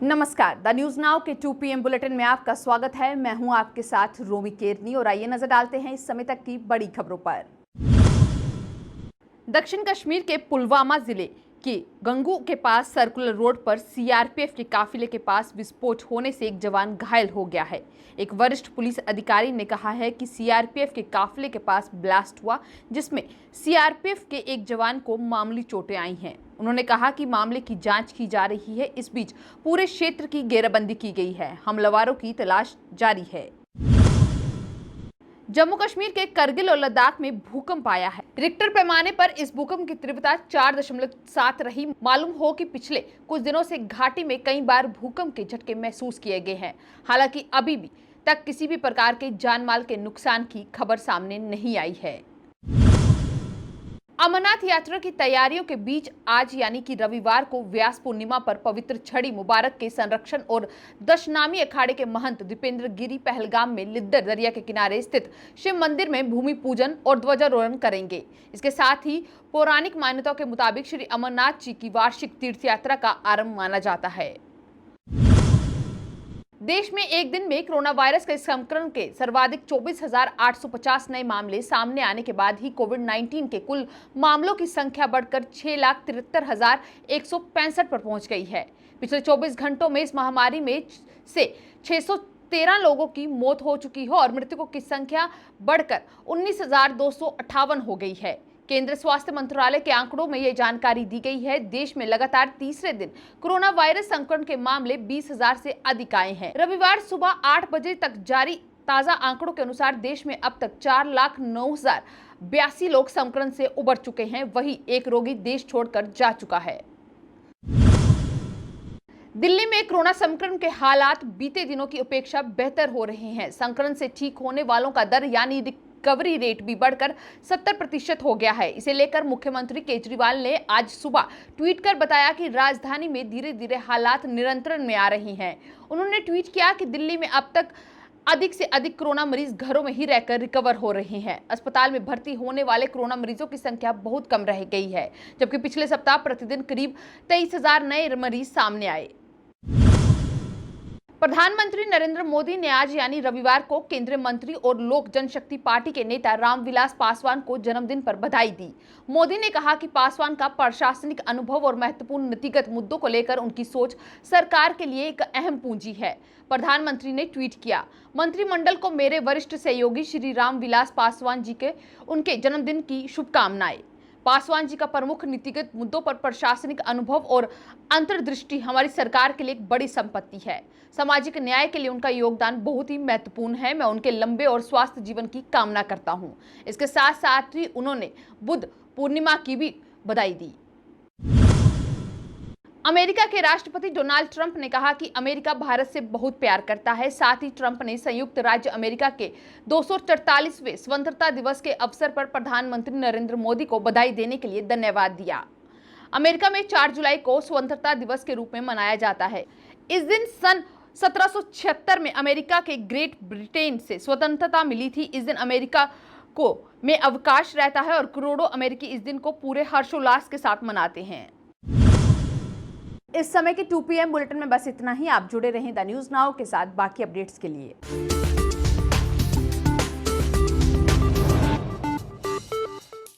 नमस्कार, the news now के 2 PM bulletin में आपका स्वागत है। मैं हूं आपके साथ रोमी केरनी और आइए नजर डालते हैं इस समय तक की बड़ी खबरों पर। दक्षिण कश्मीर के पुलवामा जिले के गंगू के पास सर्कुलर रोड पर सीआरपीएफ के काफिले के पास विस्फोट होने से एक जवान घायल हो गया है। एक वरिष्ठ पुलिस अधिकारी ने कहा है कि सीआरपीएफ के काफिले के पास ब्लास्ट हुआ, जिसमें सीआरपीएफ के एक जवान को मामूली चोटें आई हैं। उन्होंने कहा कि मामले की जांच की जा रही है। इस बीच पूरे क्षेत्र की घेराबंदी की गई है। हमलावरों की तलाश जारी है। जम्मू कश्मीर के करगिल और लद्दाख में भूकंप आया है। रिक्टर पैमाने पर इस भूकंप की तीव्रता 4.7 रही। मालूम हो कि पिछले कुछ दिनों से घाटी में कई बार भूकंप के झटके महसूस किए गए हैं। हालांकि अभी भी तक किसी भी प्रकार के जानमाल के नुकसान की खबर सामने नहीं आई है। अमरनाथ यात्रा की तैयारियों के बीच आज यानी कि रविवार को व्यास पूर्णिमा पर पवित्र छड़ी मुबारक के संरक्षण और दशनामी अखाड़े के महंत दीपेंद्र गिरी पहलगाम में लिद्दर दरिया के किनारे स्थित शिव मंदिर में भूमि पूजन और ध्वजारोहण करेंगे। इसके साथ ही पौराणिक मान्यताओं के मुताबिक श्री अमरनाथ जी की वार्षिक तीर्थ यात्रा का आरंभ माना जाता है। देश में एक दिन में कोरोना वायरस के संक्रमण के सर्वाधिक 24,850 नए मामले सामने आने के बाद ही कोविड-19 के कुल मामलों की संख्या बढ़कर 6,73,165 पर पहुंच गई है। पिछले 24 घंटों में इस महामारी में से 613 लोगों की मौत हो चुकी है और मृतकों की संख्या बढ़कर 19,258 हो गई है। केंद्रीय स्वास्थ्य मंत्रालय के आंकड़ों में यह जानकारी दी गई है। देश में लगातार तीसरे दिन कोरोना वायरस संक्रमण के मामले 20,000 से अधिक आए हैं। रविवार सुबह 8 बजे तक जारी ताजा आंकड़ों के अनुसार देश में अब तक 4,09,082 लोग संक्रमण से उबर चुके हैं। वहीं एक रोगी देश छोड़कर जा चुका है। दिल्ली में कोरोना संक्रमण के हालात बीते दिनों की अपेक्षा बेहतर हो रहे हैं। संक्रमण से ठीक होने वालों का दर यानी रिकवरी रेट भी बढ़कर 70% हो गया है। इसे लेकर मुख्यमंत्री केजरीवाल ने आज सुबह ट्वीट कर बताया कि राजधानी में धीरे धीरे हालात नियंत्रण में आ रही हैं। उन्होंने ट्वीट किया कि दिल्ली में अब तक अधिक से अधिक कोरोना मरीज घरों में ही रहकर रिकवर हो रहे हैं। अस्पताल में भर्ती होने वाले कोरोना मरीजों की संख्या बहुत कम रह गई है, जबकि पिछले सप्ताह प्रतिदिन करीब 23,000 नए मरीज सामने आए। प्रधानमंत्री नरेंद्र मोदी ने आज यानी रविवार को केंद्रीय मंत्री और लोक जनशक्ति पार्टी के नेता रामविलास पासवान को जन्मदिन पर बधाई दी। मोदी ने कहा कि पासवान का प्रशासनिक अनुभव और महत्वपूर्ण नीतिगत मुद्दों को लेकर उनकी सोच सरकार के लिए एक अहम पूंजी है। प्रधानमंत्री ने ट्वीट किया, मंत्रिमंडल को मेरे वरिष्ठ सहयोगी श्री रामविलास पासवान जी के उनके जन्मदिन की शुभकामनाएं। पासवान जी का प्रमुख नीतिगत मुद्दों पर प्रशासनिक अनुभव और अंतर्दृष्टि हमारी सरकार के लिए एक बड़ी संपत्ति है। सामाजिक न्याय के लिए उनका योगदान बहुत ही महत्वपूर्ण है। मैं उनके लंबे और स्वस्थ जीवन की कामना करता हूं। इसके साथ साथ ही उन्होंने बुद्ध पूर्णिमा की भी बधाई दी। अमेरिका के राष्ट्रपति डोनाल्ड ट्रंप ने कहा कि अमेरिका भारत से बहुत प्यार करता है। साथ ही ट्रंप ने संयुक्त राज्य अमेरिका के 244वें स्वतंत्रता दिवस के अवसर पर प्रधानमंत्री नरेंद्र मोदी को बधाई देने के लिए धन्यवाद दिया। अमेरिका में 4 जुलाई को स्वतंत्रता दिवस के रूप में मनाया जाता है। इस दिन सन 1776 में अमेरिका के ग्रेट ब्रिटेन से स्वतंत्रता मिली थी। इस दिन अमेरिका को में अवकाश रहता है और करोड़ों अमेरिकी इस दिन को पूरे हर्षोल्लास के साथ मनाते हैं। इस समय के 2 PM बुलेटिन में बस इतना ही। आप जुड़े रहें द न्यूज नाउ के साथ बाकी अपडेट्स के लिए।